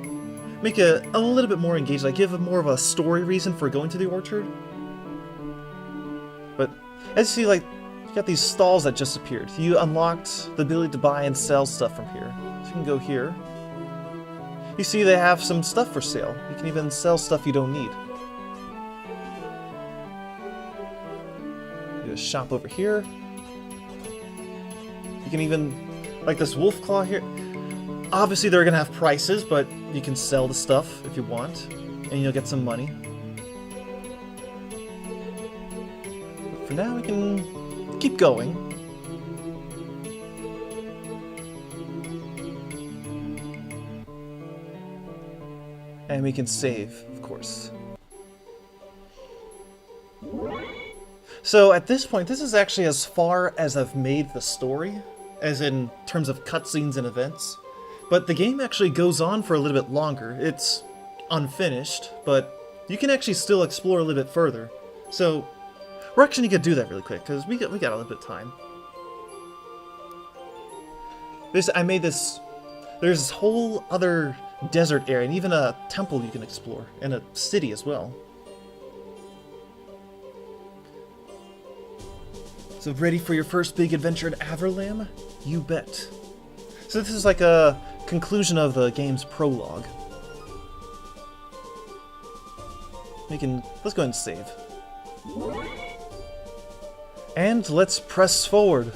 make it a little bit more engaged, like give more of a story reason for going to the orchard. But as you see, like, you got these stalls that just appeared. You unlocked the ability to buy and sell stuff from here. So you can go here. You see they have some stuff for sale. You can even sell stuff you don't need. You just shop over here. You can even, like this wolf claw here. Obviously they're gonna have prices, but you can sell the stuff if you want, and you'll get some money. But for now, we can keep going. And we can save, of course. So at this point, this is actually as far as I've made the story, as in terms of cutscenes and events. But the game actually goes on for a little bit longer. It's unfinished, but you can actually still explore a little bit further. So we're actually going to do that really quick, because we got a little bit of time. I made this... There's this whole other desert area, and even a temple you can explore, and a city as well. So ready for your first big adventure in Averland? You bet. So this is like a conclusion of the game's prologue. Let's go ahead and save. And let's press forward.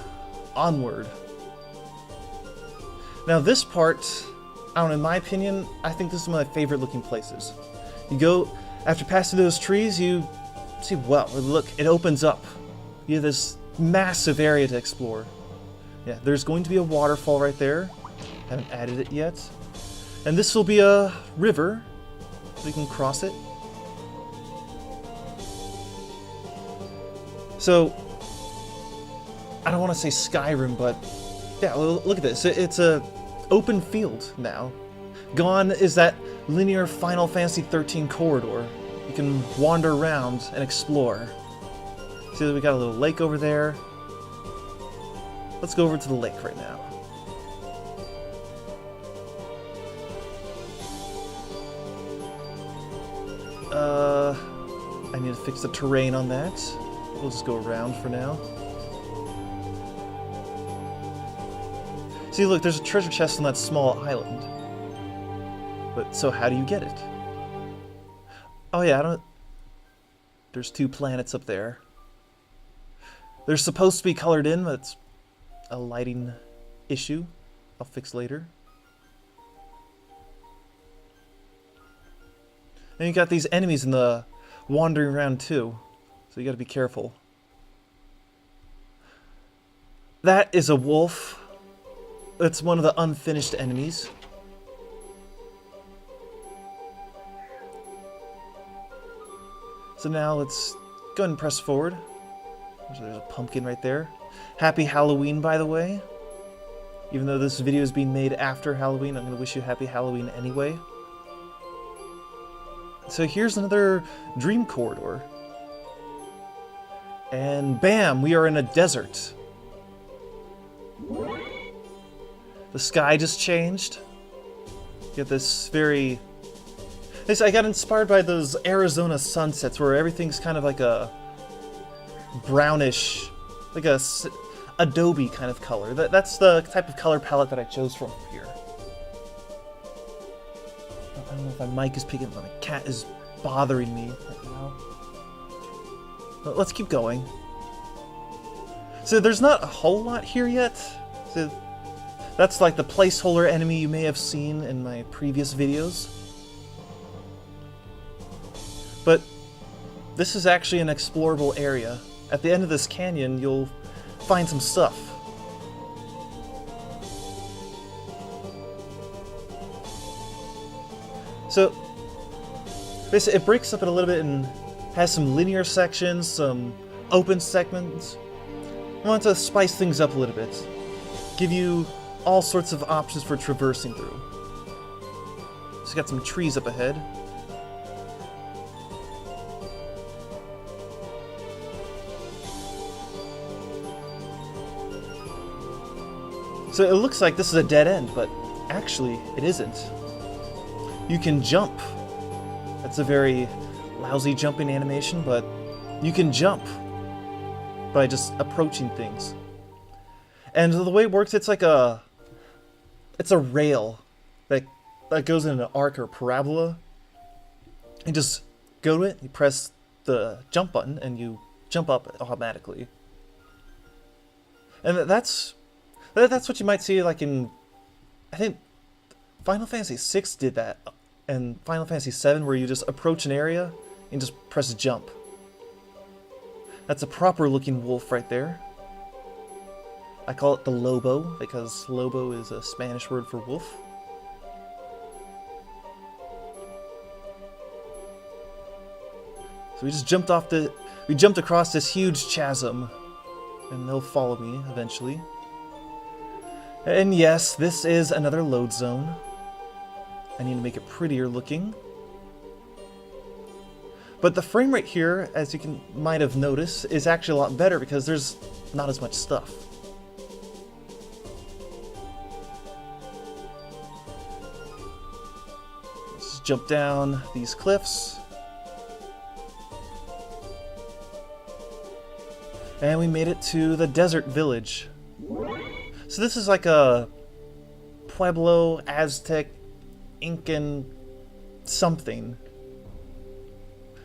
Onward. Now this part, I don't know, in my opinion, I think this is one of my favorite looking places. You go, after passing those trees, you see, wow, look, it opens up. You have this massive area to explore. Yeah, there's going to be a waterfall right there. Haven't added it yet. And this will be a river. We can cross it. So, I don't want to say Skyrim, but yeah, look at this. It's a open field now. Gone is that linear Final Fantasy XIII corridor. You can wander around and explore. See that we got a little lake over there. Let's go over to the lake right now. I need to fix the terrain on that. We'll just go around for now. See, look, there's a treasure chest on that small island. But, so how do you get it? Oh yeah, there's 2 planets up there. They're supposed to be colored in, but it's a lighting issue I'll fix later. And you got these enemies in the wandering around too, so you gotta be careful. That is a wolf. It's one of the unfinished enemies. So now let's go ahead and press forward. There's a pumpkin right there. Happy Halloween, by the way. Even though this video is being made after Halloween, I'm going to wish you happy Halloween anyway. So here's another dream corridor. And bam, we are in a desert. The sky just changed. You get this very... I got inspired by those Arizona sunsets where everything's kind of like a brownish, like a adobe kind of color. That's the type of color palette that I chose from here. I don't know if my mic is picking up. My cat is bothering me right now. But let's keep going. So there's not a whole lot here yet. So that's like the placeholder enemy you may have seen in my previous videos. But this is actually an explorable area. At the end of this canyon, you'll find some stuff. So, basically, it breaks up it a little bit and has some linear sections, some open segments. I want to spice things up a little bit. Give you all sorts of options for traversing through. So, got some trees up ahead. So it looks like this is a dead end, but actually it isn't. You can jump. That's a very lousy jumping animation, but you can jump by just approaching things. And the way it works, it's like a rail that goes in an arc or parabola. You just go to it, you press the jump button, and you jump up automatically. And that's what you might see like in, I think, Final Fantasy VI did that, and Final Fantasy VII, where you just approach an area and just press jump. That's a proper looking wolf right there. I call it the Lobo, because Lobo is a Spanish word for wolf. So we just jumped across this huge chasm, and they'll follow me eventually. And yes, this is another load zone. I need to make it prettier looking. But the frame rate here, as you might have noticed, is actually a lot better because there's not as much stuff. Let's jump down these cliffs. And we made it to the desert village. So this is like a Pueblo, Aztec, Incan something.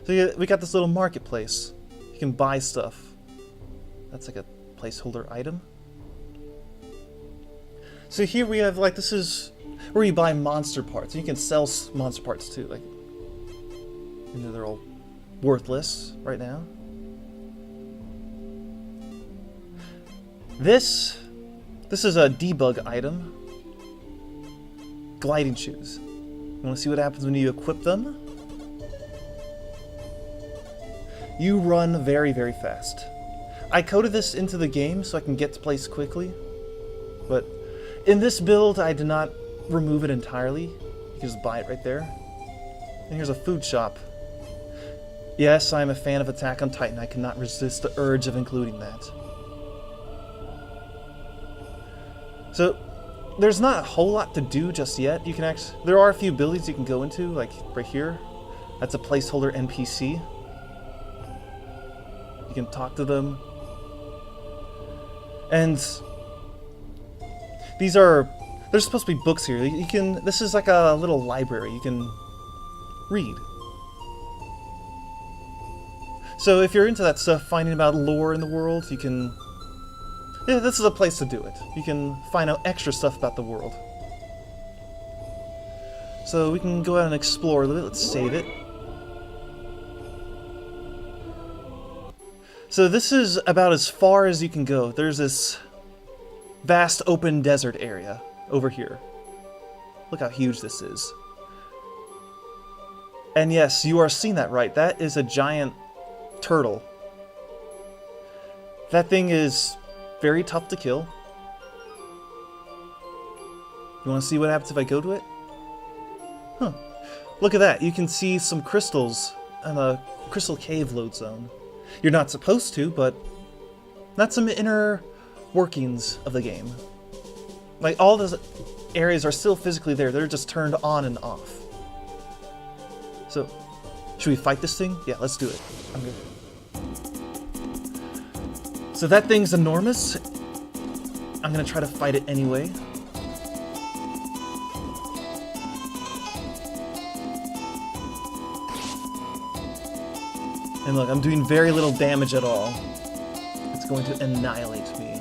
So we got this little marketplace. You can buy stuff. That's like a placeholder item. So here we have, like, this is where you buy monster parts. You can sell monster parts too. Like, you know, they're all worthless right now. This is a debug item. Gliding shoes. You want to see what happens when you equip them? You run very, very fast. I coded this into the game so I can get to place quickly, but in this build I did not remove it entirely. You can just buy it right there. And here's a food shop. Yes, I'm a fan of Attack on Titan. I cannot resist the urge of including that. So, there's not a whole lot to do just yet. You can there are a few buildings you can go into, like right here. That's a placeholder NPC. You can talk to them. And there's supposed to be books here. This is like a little library. You can read. So if you're into that stuff, finding about lore in the world, you can... Yeah, this is a place to do it. You can find out extra stuff about the world. So we can go out and explore a little bit. Let's save it. So this is about as far as you can go. There's this vast open desert area over here. Look how huge this is. And yes, you are seeing that right. That is a giant turtle. That thing is very tough to kill. You want to see what happens if I go to it? Huh. Look at that. You can see some crystals in a crystal cave load zone. You're not supposed to, but that's some inner workings of the game. Like, all those areas are still physically there. They're just turned on and off. So, should we fight this thing? Yeah, let's do it. I'm good. So that thing's enormous. I'm gonna try to fight it anyway. And look, I'm doing very little damage at all. It's going to annihilate me.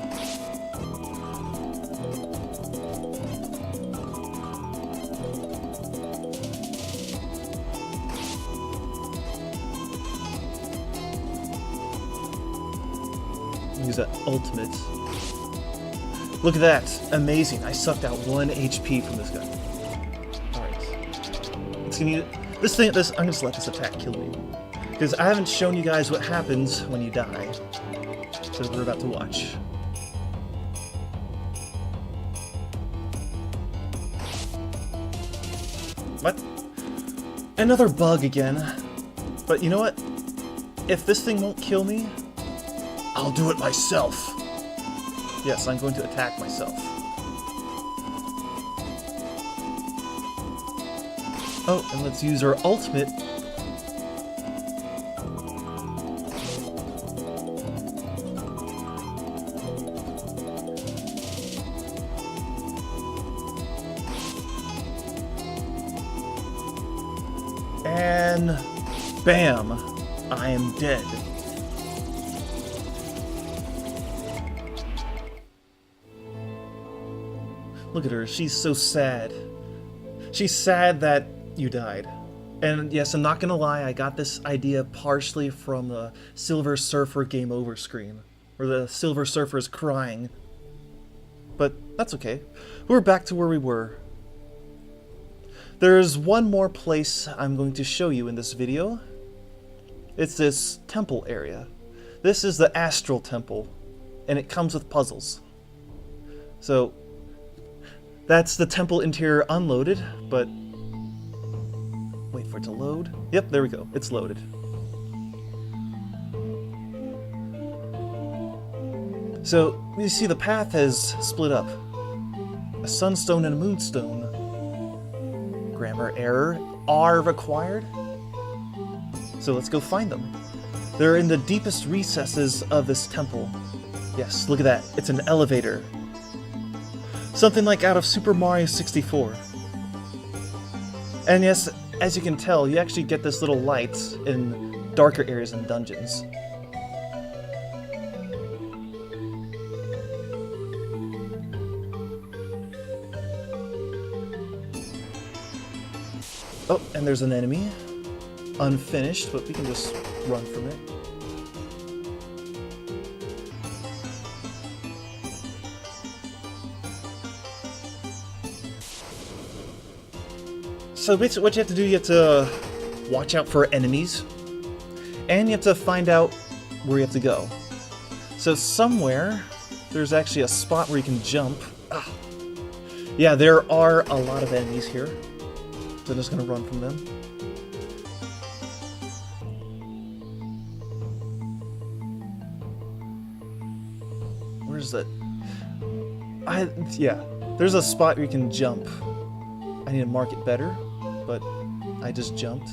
Use that ultimate. Look at that. Amazing. I sucked out 1 HP from this guy. Alright. It's gonna I'm gonna just let this attack kill me. Because I haven't shown you guys what happens when you die. So we're about to watch. What? Another bug again. But you know what? If this thing won't kill me, I'll do it myself. Yes, I'm going to attack myself. Oh, and let's use our ultimate. And bam, I am dead. Look at her, she's so sad. She's sad that you died. And yes, I'm not gonna lie, I got this idea partially from the Silver Surfer Game Over screen, where the Silver Surfer is crying. But that's okay. We're back to where we were. There's one more place I'm going to show you in this video. It's this temple area. This is the Astral Temple, and it comes with puzzles. So, that's the temple interior unloaded, but wait for it to load. Yep, there we go. It's loaded. So, you see the path has split up. A sunstone and a moonstone. Grammar error are required. So let's go find them. They're in the deepest recesses of this temple. Yes, look at that. It's an elevator. Something like out of Super Mario 64. And yes, as you can tell, you actually get this little light in darker areas and dungeons. Oh, and there's an enemy. Unfinished, but we can just run from it. So basically what you have to do, you have to watch out for enemies, and you have to find out where you have to go. So somewhere, there's actually a spot where you can jump. Ah. Yeah, there are a lot of enemies here, so I'm just going to run from them. Where's that? Yeah, there's a spot where you can jump. I need to mark it better, but I just jumped.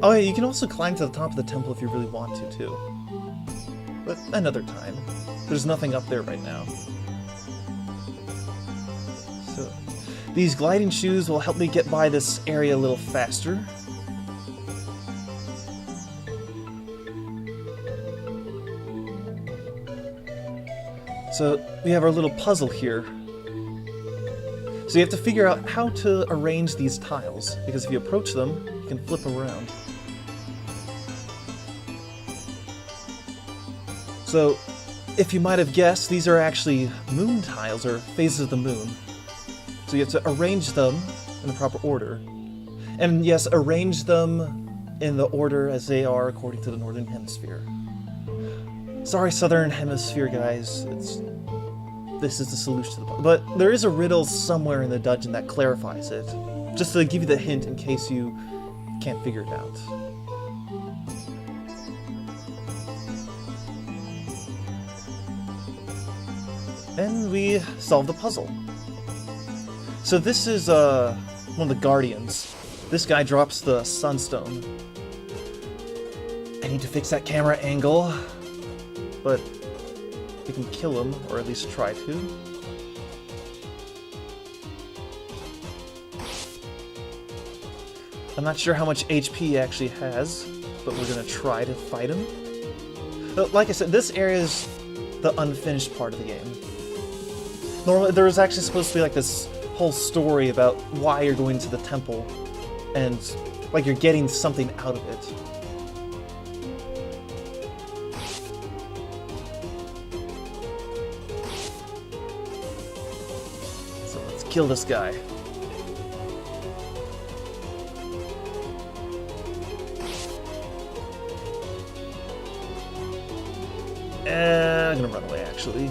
Oh yeah, you can also climb to the top of the temple if you really want to, too. But another time. There's nothing up there right now. So, these gliding shoes will help me get by this area a little faster. So, we have our little puzzle here. So you have to figure out how to arrange these tiles, because if you approach them, you can flip around. So, if you might have guessed, these are actually moon tiles, or phases of the moon. So you have to arrange them in the proper order. And yes, arrange them in the order as they are according to the Northern Hemisphere. Sorry, Southern Hemisphere guys, this is the solution to the puzzle. But there is a riddle somewhere in the dungeon that clarifies it. Just to give you the hint in case you can't figure it out. And we solved the puzzle. So this is one of the guardians. This guy drops the sunstone. I need to fix that camera angle, but we can kill him, or at least try to. I'm not sure how much HP he actually has, but we're gonna try to fight him. Like I said, this area is the unfinished part of the game. Normally, there was actually supposed to be like this whole story about why you're going to the temple, and like you're getting something out of it. So let's kill this guy. I'm gonna run away, actually.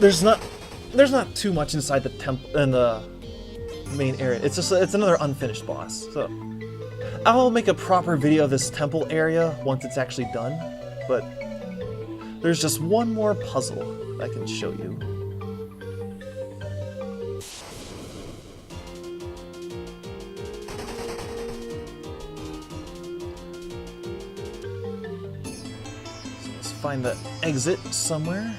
There's not too much inside the temple in the main area. It's another unfinished boss. So I'll make a proper video of this temple area once it's actually done. But there's just one more puzzle I can show you. Find the exit somewhere.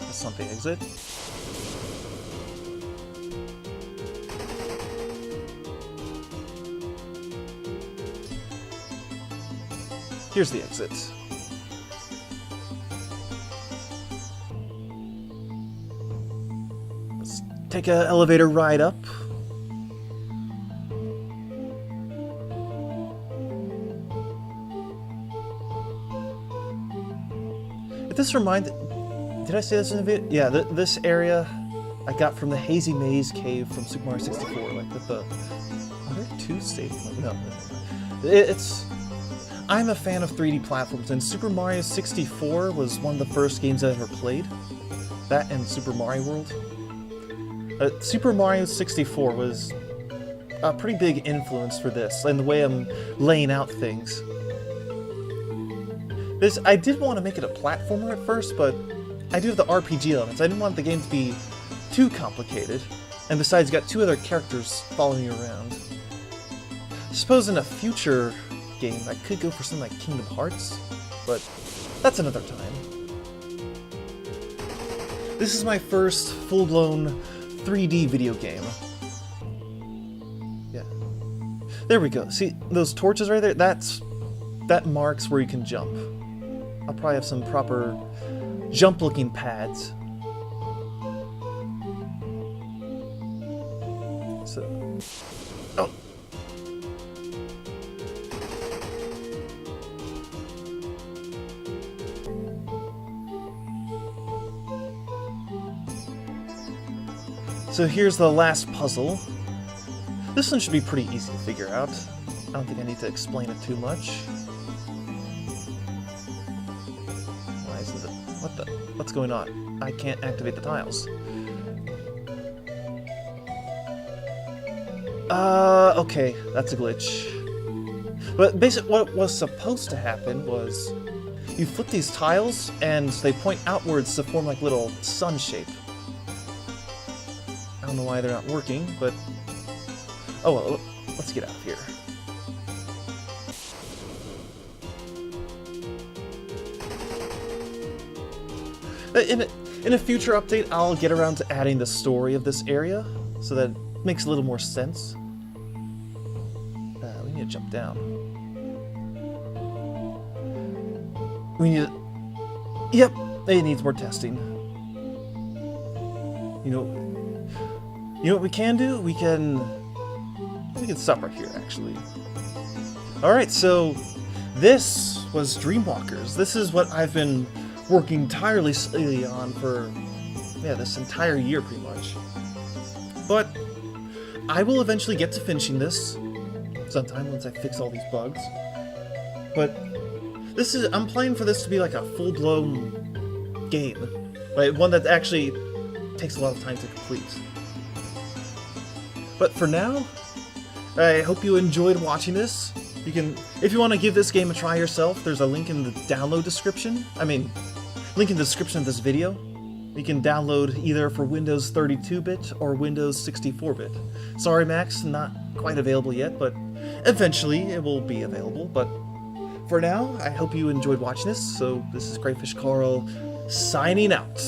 That's not the exit. Here's the exit. Let's take an elevator ride up. This did I say this in the video? Yeah, this area I got from the Hazy Maze cave from Super Mario 64. Like with the, are there two safe? No, I'm a fan of 3D platforms, and Super Mario 64 was one of the first games I ever played. That and Super Mario World. Super Mario 64 was a pretty big influence for this, and the way I'm laying out things. I did want to make it a platformer at first, but I do have the RPG elements. I didn't want the game to be too complicated. And besides, you got two other characters following you around. I suppose in a future game, I could go for something like Kingdom Hearts, but that's another time. This is my first full-blown 3D video game. Yeah. There we go. See, those torches right there? That marks where you can jump. I'll probably have some proper jump-looking pads. So, oh. So here's the last puzzle. This one should be pretty easy to figure out. I don't think I need to explain it too much. What's going on? I can't activate the tiles. Okay, that's a glitch. But basically what was supposed to happen was you flip these tiles and they point outwards to form like little sun shape. I don't know why they're not working, but oh well, let's get out of here. In a future update, I'll get around to adding the story of this area, so that it makes a little more sense. We need to jump down. We need to... Yep, it needs more testing. You know what we can do? We can stop right here, actually. Alright, so this was Dreamwalkers. This is what I've been working tirelessly on for, this entire year, pretty much. But I will eventually get to finishing this sometime once I fix all these bugs. but I'm playing for this to be like a full-blown game, right? One that actually takes a lot of time to complete. But for now, I hope you enjoyed watching this. You can, if you want to give this game a try yourself, there's a link in the download description. Link in the description of this video. You can download either for Windows 32-bit or Windows 64-bit. Sorry, Max, not quite available yet, but eventually it will be available. But for now, I hope you enjoyed watching this. So this is Crayfish Carl signing out.